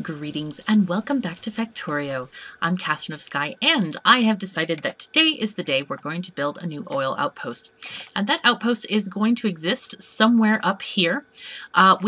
Greetings and welcome back to Factorio. I'm KatherineOfSky, and I have decided that today is the day we're going to build a new oil outpost. And that outpost is going to exist somewhere up here. I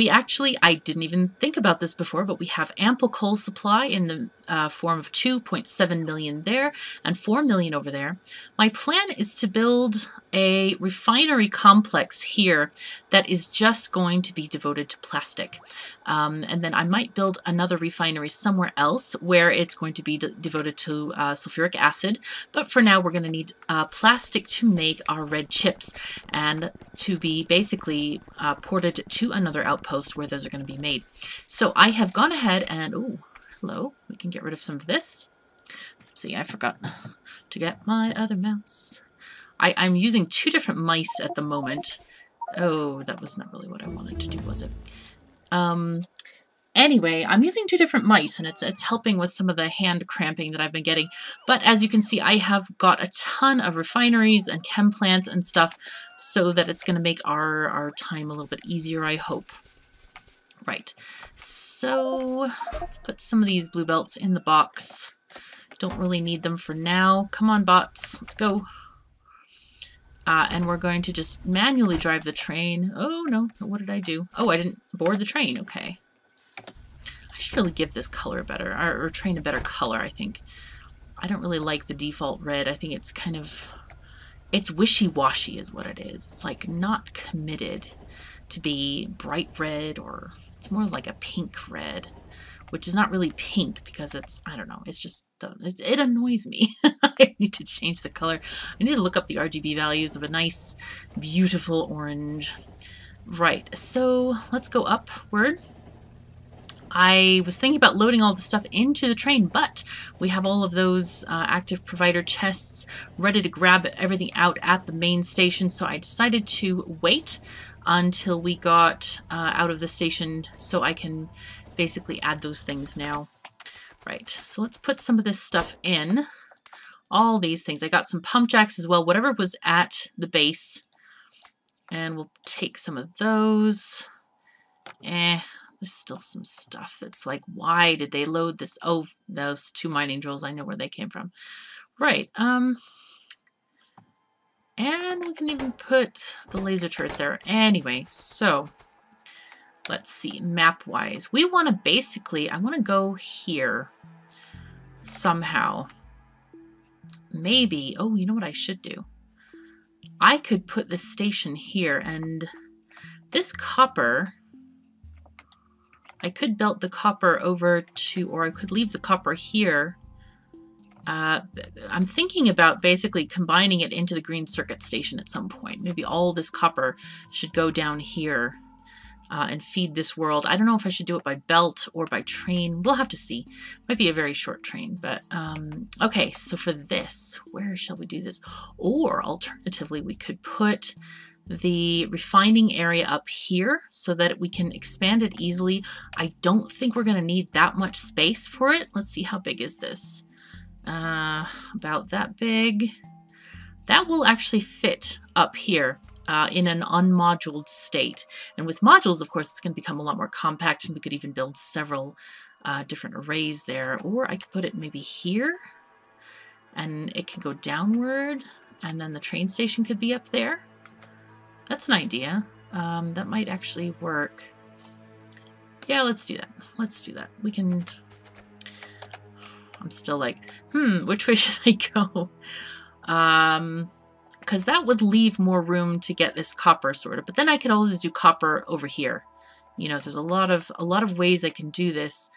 didn't even think about this before, but we have ample coal supply in the form of 2.7 million there and 4 million over there. My plan is to build a refinery complex here that is just going to be devoted to plastic. And then I might build another refinery somewhere else where it's going to be devoted to sulfuric acid. But for now, we're going to need plastic to make our red chips and to be basically ported to another outpost where those are going to be made. So I have gone ahead and, oh, hello, we can get rid of some of this. See, I forgot to get my other mouse. I'm using two different mice at the moment. Oh, that was not really what I wanted to do, was it? Anyway, I'm using two different mice, and it's helping with some of the hand cramping that I've been getting. But as you can see, I have got a ton of refineries and chem plants and stuff so that it's going to make our time a little bit easier, I hope. Right, so let's put some of these blue belts in the box. Don't really need them for now. Come on, bots, let's go. And we're going to just manually drive the train. Oh, no, what did I do? Oh, I didn't board the train. Okay. I should really give this color better, or train a better color, I think. I don't really like the default red. I think it's kind of, it's wishy-washy is what it is. It's like not committed to be bright red, or it's more like a pink red, which is not really pink because it's, I don't know, it's just, it annoys me. I need to change the color. I need to look up the RGB values of a nice, beautiful orange. Right, so let's go upward. I was thinking about loading all the stuff into the train, but we have all of those active provider chests ready to grab everything out at the main station, so I decided to wait until we got out of the station so I can basically add those things now. Right, so let's put some of this stuff in. All these things. I got some pump jacks as well, whatever was at the base. And we'll take some of those. There's still some stuff that's like, why did they load this? Oh, those two mining drills, I know where they came from. Right, and we can even put the laser turrets there. Anyway, so let's see, map-wise. We want to basically, I want to go here somehow. Maybe, oh, you know what I should do? I could put this station here, and this copper, I could belt the copper over to, or I could leave the copper here. I'm thinking about basically combining it into the green circuit station at some point. Maybe all this copper should go down here and feed this world. I don't know if I should do it by belt or by train. We'll have to see. Might be a very short train, but okay, so for this, where shall we do this? Or alternatively, we could put the refining area up here so that we can expand it easily. I don't think we're going to need that much space for it. Let's see, how big is this? About that big. That will actually fit up here. In an unmoduled state. And with modules, of course, it's going to become a lot more compact, and we could even build several different arrays there. Or I could put it maybe here, and it can go downward, and then the train station could be up there. That's an idea. That might actually work. Yeah, let's do that. Let's do that. We can... I'm still like, which way should I go? Because that would leave more room to get this copper sorted. But then I could always do copper over here. You know, there's a lot of ways I can do this.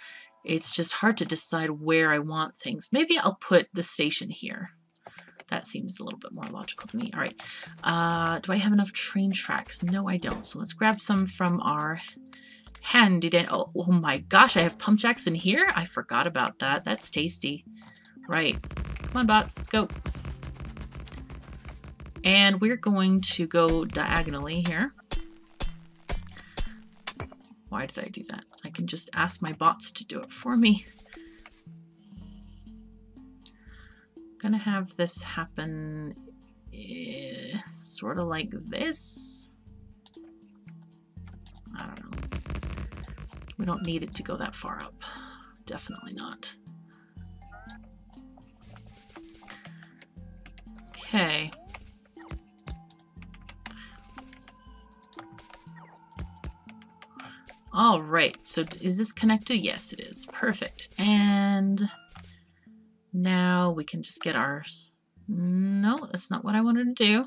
It's just hard to decide where I want things. Maybe I'll put the station here. That seems a little bit more logical to me. All right. Do I have enough train tracks? No, I don't. So let's grab some from our handy dandy. Oh my gosh, I have pump jacks in here? I forgot about that. That's tasty. Right. Come on, bots. Let's go. And we're going to go diagonally here. Why did I do that? I can just ask my bots to do it for me. I'm gonna have this happen sort of like this. I don't know. We don't need it to go that far up. Definitely not. Okay. All right, so is this connected? Yes, it is. Perfect. And now we can just get our... No, that's not what I wanted to do.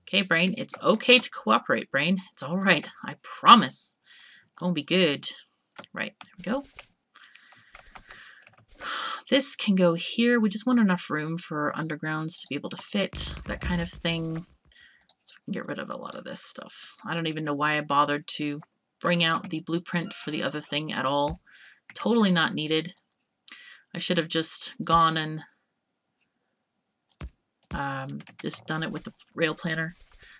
Okay, brain, it's okay to cooperate, brain. It's all right, I promise. Gonna be good. Right, there we go. This can go here. We just want enough room for undergrounds to be able to fit, that kind of thing. So we can get rid of a lot of this stuff. I don't even know why I bothered to bring out the blueprint for the other thing at all. Totally not needed. I should have just gone and just done it with the rail planner.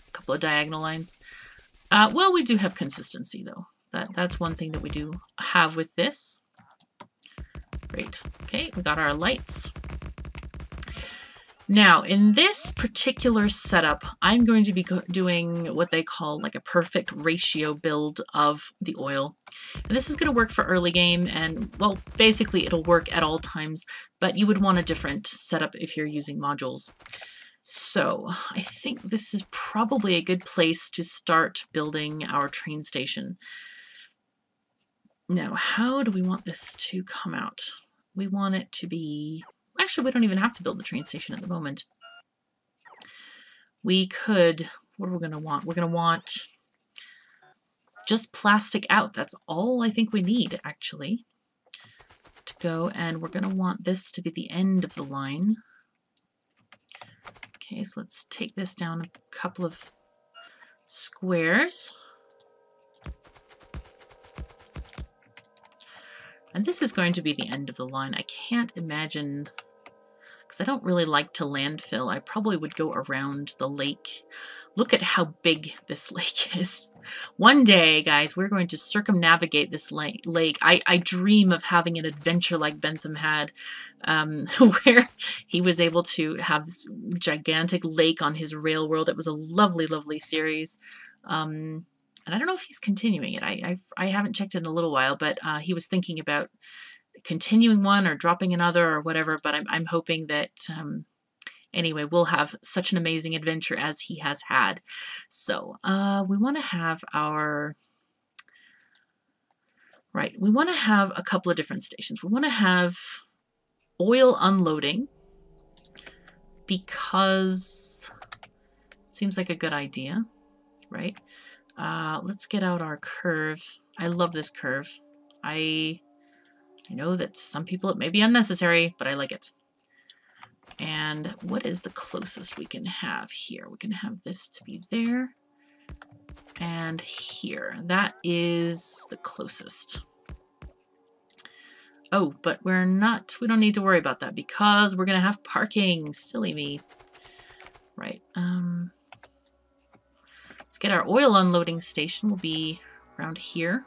A couple of diagonal lines. Well, we do have consistency though. That's one thing that we do have with this. Great. Okay, we got our lights. Now, in this particular setup, I'm going to be doing what they call like a perfect ratio build of the oil. And this is going to work for early game, and, well, basically it'll work at all times, but you would want a different setup if you're using modules. So, I think this is probably a good place to start building our train station. Now, how do we want this to come out? We want it to be... Actually, we don't even have to build the train station at the moment. We could... What are we going to want? We're going to want just plastic out. That's all I think we need, actually, to go. And we're going to want this to be the end of the line. Okay, so let's take this down a couple of squares. And this is going to be the end of the line. I can't imagine, because I don't really like to landfill. I probably would go around the lake. Look at how big this lake is. One day, guys, we're going to circumnavigate this lake. I dream of having an adventure like Bentham had, where he was able to have this gigantic lake on his rail world. It was a lovely, lovely series. And I don't know if he's continuing it. I haven't checked it in a little while, but he was thinking about continuing one or dropping another or whatever. But I'm hoping that, anyway, we'll have such an amazing adventure as he has had. So we want to have our... Right, we want to have a couple of different stations. We want to have oil unloading because it seems like a good idea, right? Let's get out our curve. I love this curve. I know that some people it may be unnecessary, but I like it. And what is the closest we can have here? We can have this to be there and here. That is the closest. Oh, but we don't need to worry about that because we're going to have parking. Silly me. Right. Let's get our oil unloading station. Will be around here.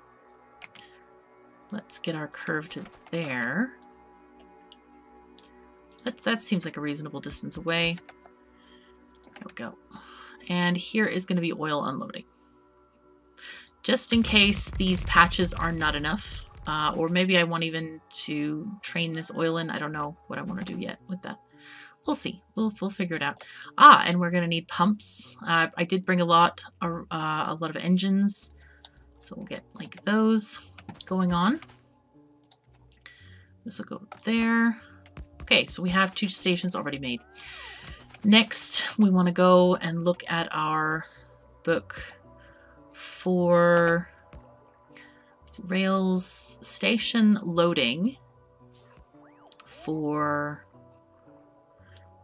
Let's get our curve to there. That seems like a reasonable distance away. There we go. And here is going to be oil unloading. Just in case these patches are not enough. Or maybe I want even to train this oil in. I don't know what I want to do yet with that. We'll see. We'll figure it out. And we're going to need pumps. I did bring a lot of engines. So we'll get like those going on. This will go there. Okay, so we have 2 stations already made. Next, we want to go and look at our book for rails station loading for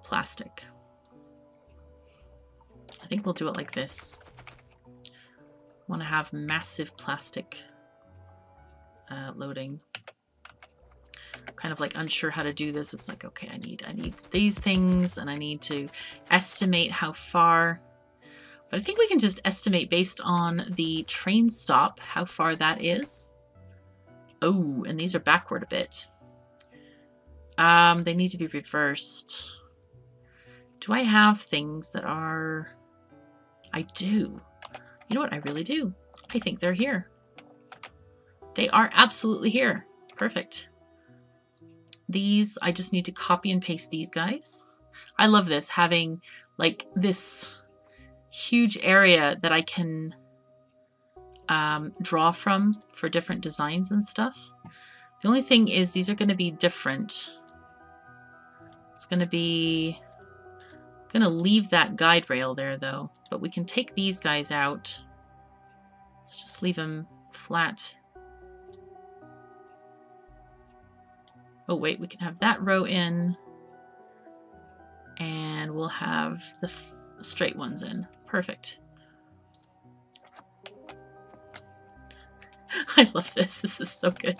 plastic. I think we'll do it like this. Want to have massive plastic loading. Kind of like unsure how to do this. It's like, okay, I need these things and I need to estimate how far. But I think we can just estimate based on the train stop how far that is. Oh, and these are backward a bit. They need to be reversed. Do I have things that are... I do. You know what? I really do. I think they're here. They are absolutely here. Perfect. These, I just need to copy and paste these guys. I love this, having like this huge area that I can draw from for different designs and stuff. The only thing is these are going to be different. It's going to be... I'm going to leave that guide rail there though, but we can take these guys out. Let's just leave them flat. Oh wait, we can have that row in, and we'll have the straight ones in. Perfect. I love this. This is so good.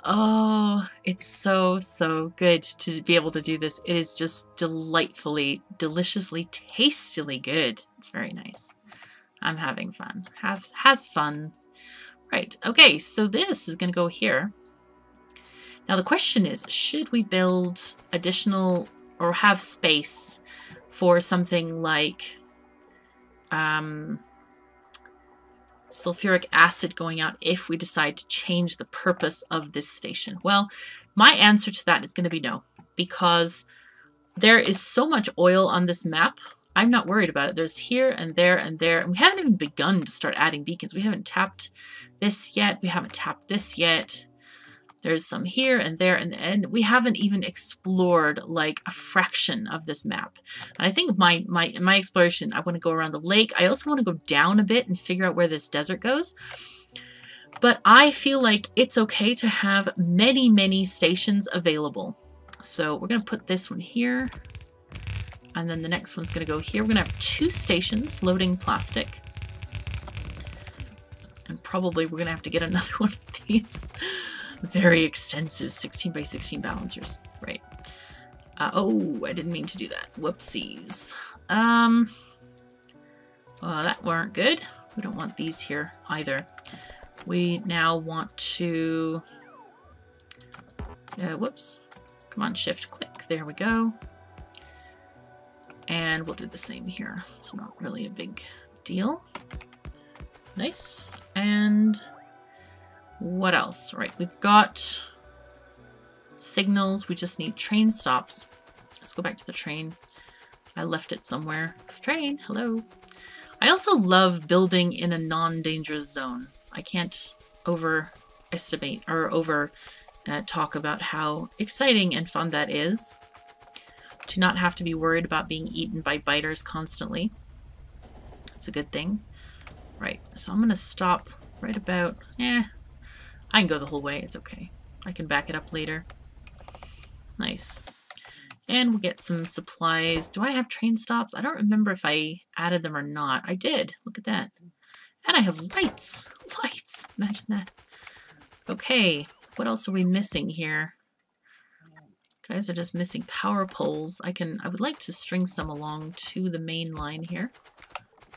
Oh, it's so, so good to be able to do this. It is just delightfully, deliciously, tastily good. It's very nice. I'm having fun. Has fun. Right. Okay, so this is going to go here. Now the question is, should we build additional or have space for something like sulfuric acid going out if we decide to change the purpose of this station? Well, my answer to that is going to be no, because there is so much oil on this map. I'm not worried about it. There's here and there and there, and we haven't even begun to start adding beacons. We haven't tapped this yet. We haven't tapped this yet. There's some here and there, and we haven't even explored like a fraction of this map. And I think my exploration, I want to go around the lake. I also want to go down a bit and figure out where this desert goes. But I feel like it's okay to have many, many stations available. So we're going to put this one here, and then the next one's going to go here. We're going to have 2 stations loading plastic. And probably we're going to have to get another one of these. Very extensive 16 by 16 balancers. Right. Oh, I didn't mean to do that. Whoopsies. Well, that weren't good. We don't want these here either. We now want to... whoops. Come on, shift click. There we go. And we'll do the same here. It's not really a big deal. Nice. And... what else? Right, we've got signals. We just need train stops. Let's go back to the train. I left it somewhere. Train, hello. I also love building in a non-dangerous zone. I can't overestimate or over talk about how exciting and fun that is. To not have to be worried about being eaten by biters constantly. It's a good thing. Right, so I'm going to stop right about... I can go the whole way, it's okay. I can back it up later. Nice. And we'll get some supplies. Do I have train stops? I don't remember if I added them or not. I did. Look at that. And I have lights. Lights. Imagine that. Okay. What else are we missing here? Guys are just missing power poles. I would like to string some along to the main line here.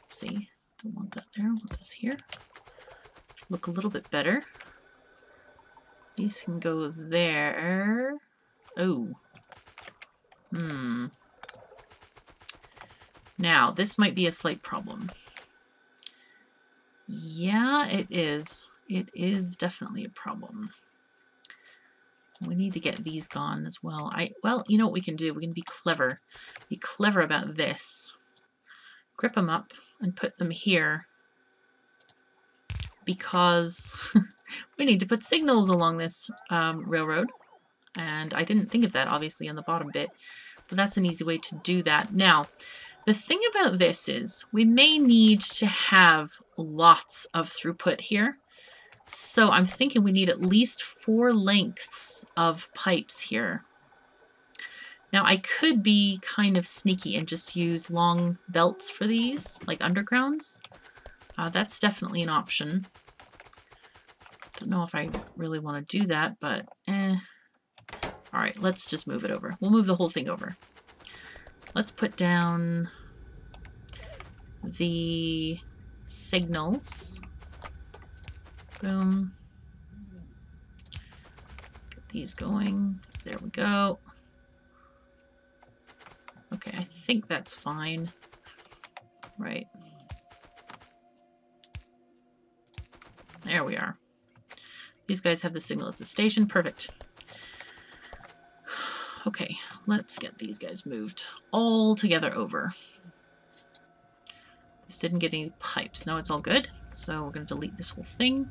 See? Don't want that there. I want this here. Look a little bit better. These can go there. Oh. Now, this might be a slight problem. Yeah, it is. It is definitely a problem. We need to get these gone as well. Well, you know what we can do? We can be clever. Be clever about this. Grip them up and put them here. Because we need to put signals along this railroad. And I didn't think of that, obviously, on the bottom bit. But that's an easy way to do that. Now, the thing about this is we may need to have lots of throughput here. So I'm thinking we need at least 4 lengths of pipes here. Now, I could be kind of sneaky and just use long belts for these, like undergrounds. That's definitely an option. Don't know if I really want to do that, but Alright, let's just move it over. We'll move the whole thing over. Let's put down the signals. Boom. Get these going. There we go. Okay, I think that's fine. Right. There we are. These guys have the signal at the station. Perfect. Okay, let's get these guys moved all together over. This didn't get any pipes. No, it's all good. So we're going to delete this whole thing.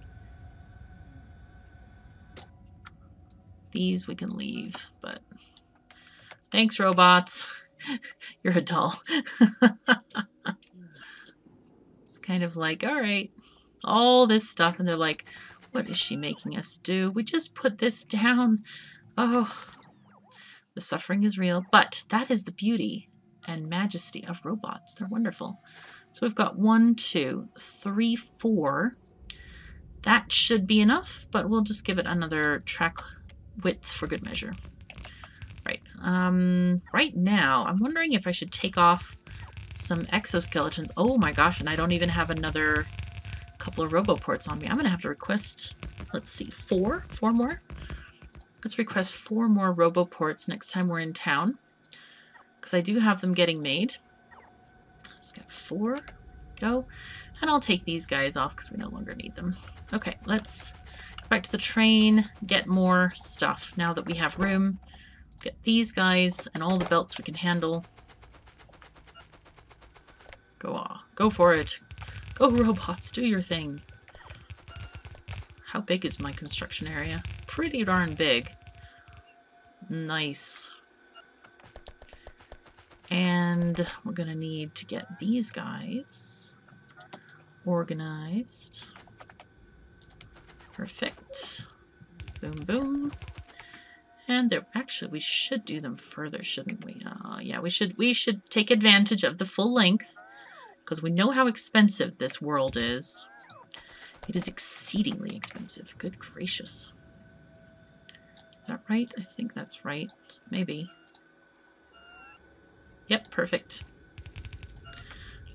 These we can leave, but thanks, robots. You're a doll. It's kind of like, all right, all this stuff, and they're like, what is she making us do? We just put this down. Oh, the suffering is real, but that is the beauty and majesty of robots. They're wonderful. So we've got 1, 2, 3, 4. That should be enough, but we'll just give it another track width for good measure. Right. Right now, I'm wondering if I should take off some exoskeletons. Oh my gosh, and I don't even have another couple of roboports on me. I'm going to have to request, let's see, 4 more. Let's request 4 more roboports next time we're in town, because I do have them getting made. Let's get 4. Go. And I'll take these guys off because we no longer need them. Okay, let's go back to the train, get more stuff. Now that we have room, get these guys and all the belts we can handle. Go on. Go for it. Go robots, do your thing. How big is my construction area? Pretty darn big. Nice. And we're going to need to get these guys organized. Perfect. Boom, boom. And they're actually, we should do them further, shouldn't we? Yeah, we should take advantage of the full length, because we know how expensive this world is. It is exceedingly expensive. Good gracious. Is that right? I think that's right. Maybe. Yep, perfect.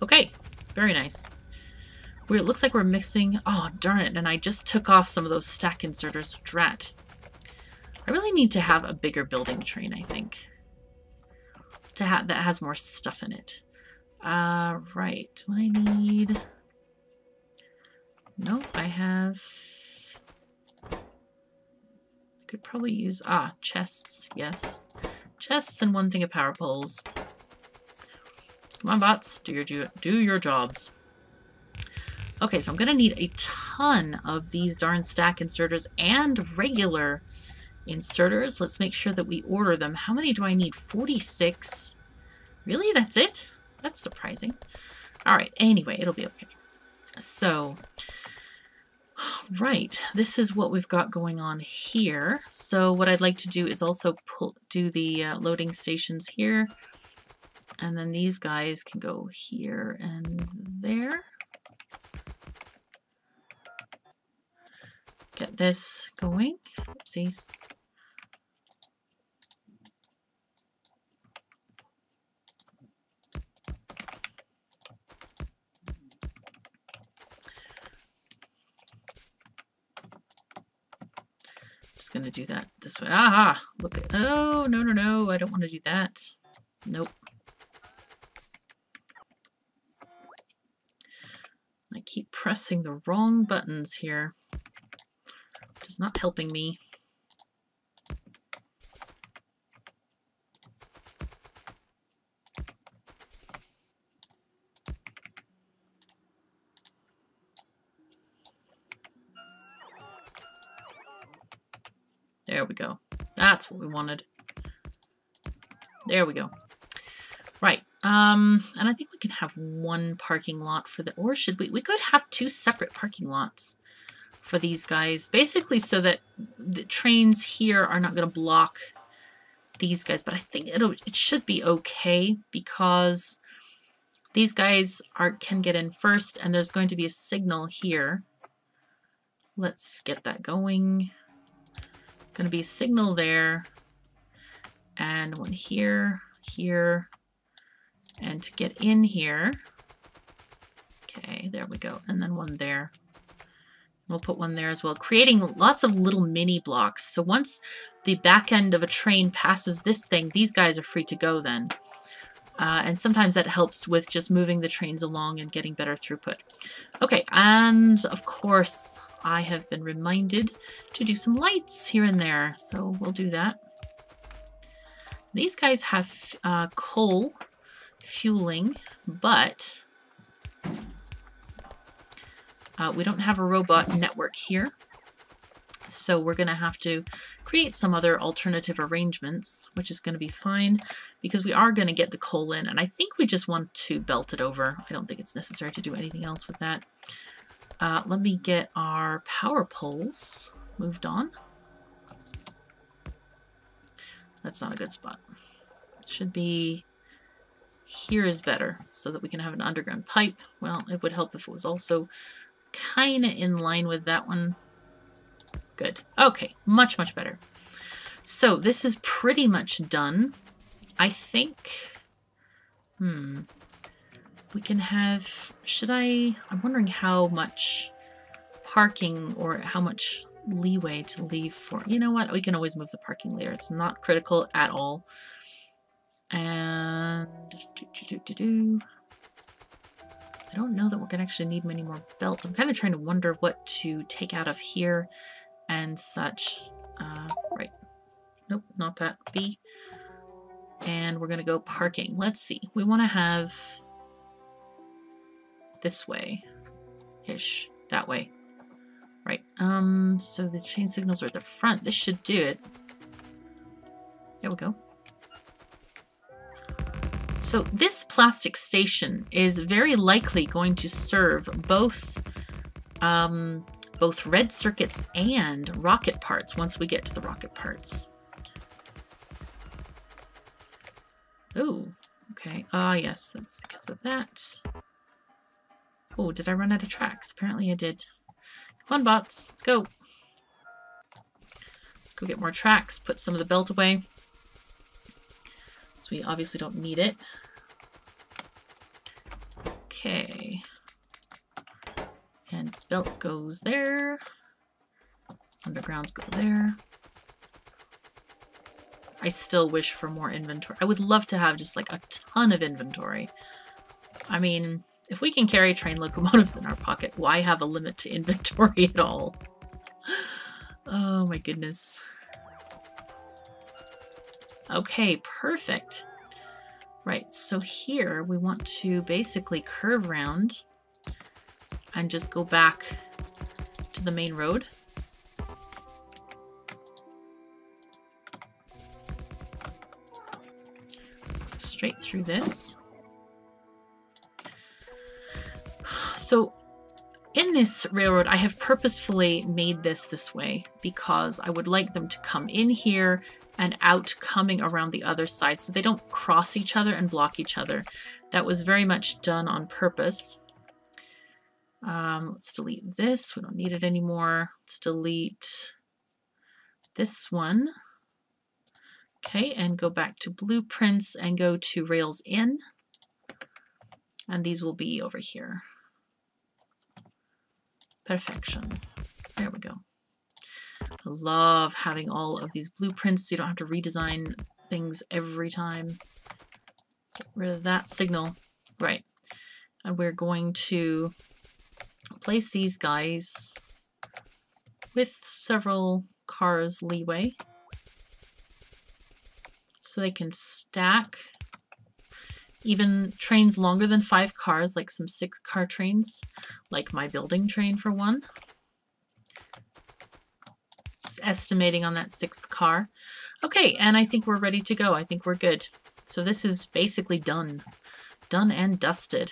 Okay, very nice. It looks like we're mixing... Oh, darn it, and I just took off some of those stack inserters. Drat. I really need to have a bigger building train, I think. That has more stuff in it. Right. Do I need... Nope, I have... I could probably use... chests, yes. Chests and 1 thing of power poles. Come on, bots. Do your jobs. Okay, so I'm going to need a ton of these darn stack inserters and regular inserters. Let's make sure that we order them. How many do I need? 46. Really? That's it? That's surprising. All right. Anyway, it'll be okay. So, right. This is what we've got going on here. So what I'd like to do is also do the loading stations here. And then these guys can go here and there. Get this going. Oopsies. Just going to do that this way. Aha! Look at... Oh, no, no, no. I don't want to do that. Nope. I keep pressing the wrong buttons here. Which is not helping me. There we go. That's what we wanted. There we go. Right. And I think we can have 1 parking lot for the... Or should we? We could have 2 separate parking lots for these guys. Basically so that the trains here are not going to block these guys. But I think it should be okay because these guys can get in first and there's going to be a signal here. Let's get that going. Going to be a signal there. And 1 here, here. And to get in here, okay, there we go. And then 1 there. We'll put 1 there as well, creating lots of little mini blocks. So once the back end of a train passes this thing, these guys are free to go then. And sometimes that helps with just moving the trains along and getting better throughput. Okay, and of course, I have been reminded to do some lights here and there. So we'll do that. These guys have coal fueling, but we don't have a robot network here. So we're going to have to create some other alternative arrangements, which is going to be fine because we are going to get the coal in. And I think we just want to belt it over. I don't think it's necessary to do anything else with that. Let me get our power poles moved on. That's not a good spot. Should be here is better so that we can have an underground pipe. Well, it would help if it was also kind of in line with that one. Good. Okay, much, much better. So this is pretty much done. I think, we can have, I'm wondering how much parking or how much leeway to leave for, you know what, we can always move the parking later. It's not critical at all. And I don't know that we're going to actually need many more belts. I'm kind of trying to wonder what to take out of here and such. Right. Nope, not that. B. And we're going to go parking. Let's see. We want to have this way-ish. That way. Right. So the chain signals are at the front. This should do it. There we go. So this plastic station is very likely going to serve both red circuits and rocket parts once we get to the rocket parts. Oh, okay. Ah, yes, that's because of that. Oh, did I run out of tracks? Apparently I did. Come on, bots. Let's go. Let's go get more tracks. Put some of the belt away. So we obviously don't need it. Okay. And belt goes there. Undergrounds go there. I still wish for more inventory. I would love to have just like a ton of inventory. I mean, if we can carry train locomotives in our pocket, why have a limit to inventory at all? Oh my goodness. Okay, perfect. Right, so here we want to basically curve round and just go back to the main road. Straight through this. So in this railroad, I have purposefully made this way because I would like them to come in here and out coming around the other side so they don't cross each other and block each other. That was very much done on purpose. Let's delete this. We don't need it anymore. Let's delete this one. Okay, and go back to blueprints and go to rails in. And these will be over here. Perfection. There we go. I love having all of these blueprints so you don't have to redesign things every time. Get rid of that signal. Right. And we're going to place these guys with several cars leeway so they can stack. Even trains longer than 5 cars, like some 6-car trains, like my building train for one. Just estimating on that 6th car. Okay, and I think we're ready to go. I think we're good. So this is basically done. Done and dusted.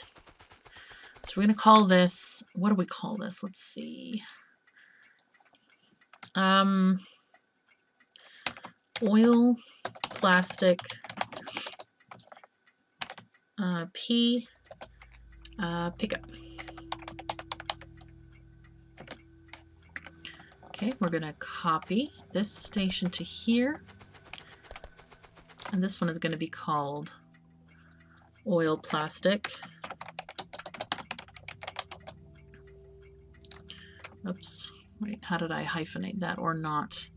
So we're going to call this, what do we call this? Let's see. Oil, plastic, P, pickup. Okay, we're going to copy this station to here. And this one is going to be called oil, plastic. Oops. Wait, how did I hyphenate that or not?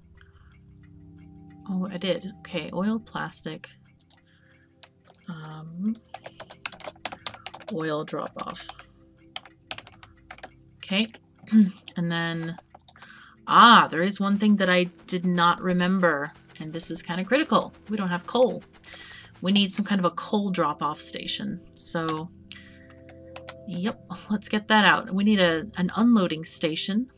Oh, I did. Okay, oil, plastic. Oil drop off. Okay, and then, there is one thing that I did not remember, And this is kind of critical. We don't have coal. We need some kind of a coal drop-off station. So, yep, let's get that out. We need an unloading station.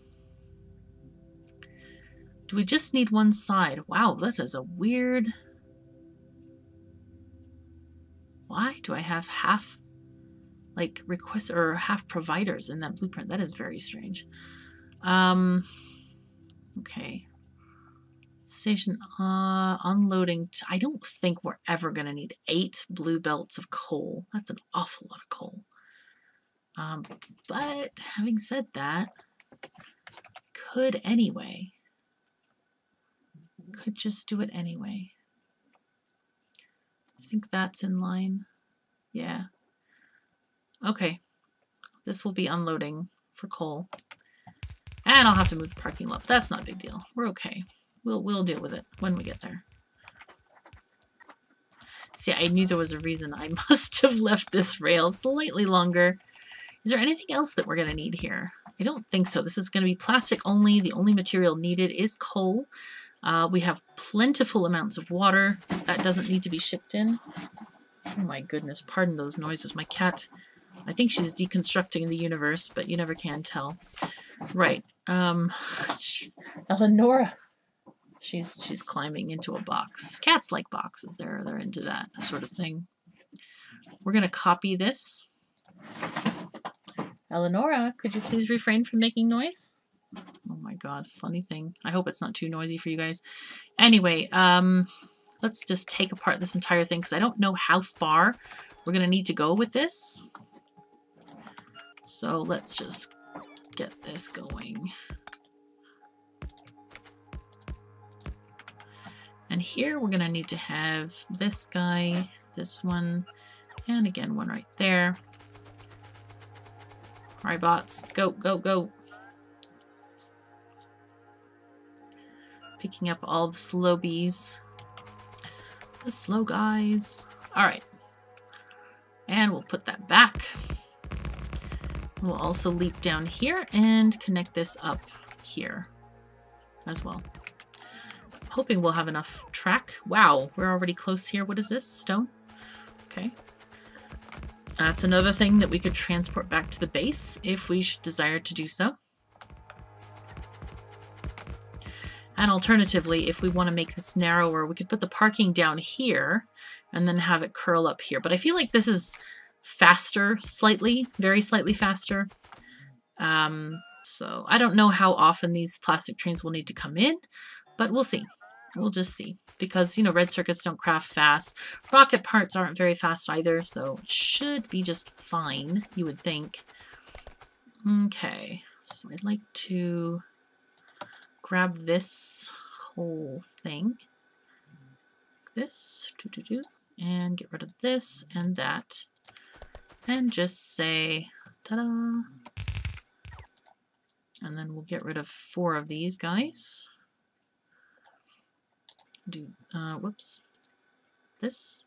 Do we just need one side? Wow, that is a weird... Why do I have half, like, requests or half providers in that blueprint? That is very strange. Okay. Station unloading. I don't think we're ever going to need 8 blue belts of coal. That's an awful lot of coal. But having said that, could anyway. Could just do it anyway. I think that's in line. Yeah. Okay. This will be unloading for coal. And I'll have to move the parking lot. That's not a big deal. We're okay. We'll deal with it when we get there. See, I knew there was a reason I must have left this rail slightly longer. Is there anything else that we're going to need here? I don't think so. This is going to be plastic only. The only material needed is coal. We have plentiful amounts of water. That doesn't need to be shipped in. Oh my goodness, pardon those noises. My cat, I think she's deconstructing the universe, but you never can tell. Right. She's Eleonora. She's climbing into a box. Cats like boxes. They're into that sort of thing. We're going to copy this. Eleonora, could you please refrain from making noise? Oh my god, funny thing. I hope it's not too noisy for you guys. Anyway, let's just take apart this entire thing because I don't know how far we're going to need to go with this. So let's just get this going. And here we're going to need to have this guy, this one, and again one right there. All right, bots, let's go, go, go. Picking up all the slow bees. The slow guys. All right. And we'll put that back. We'll also leap down here and connect this up here as well. Hoping we'll have enough track. Wow, we're already close here. What is this? Stone? Okay. That's another thing that we could transport back to the base if we should desire to do so. And alternatively, if we want to make this narrower, we could put the parking down here and then have it curl up here. But I feel like this is faster, slightly, very slightly faster. So I don't know how often these plastic trains will need to come in, but we'll see. We'll just see. Because, you know, red circuits don't craft fast. Rocket parts aren't very fast either, so it should be just fine, you would think. Okay, so I'd like to grab this whole thing. This, and get rid of this and that. And just say, ta-da! And then we'll get rid of 4 of these guys. Do, whoops, this.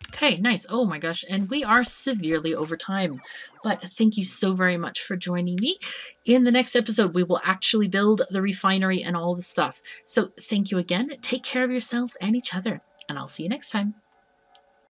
Okay, nice. Oh my gosh, and we are severely over time. But thank you so very much for joining me. In the next episode, we will actually build the refinery and all the stuff. So thank you again. Take care of yourselves and each other, and I'll see you next time.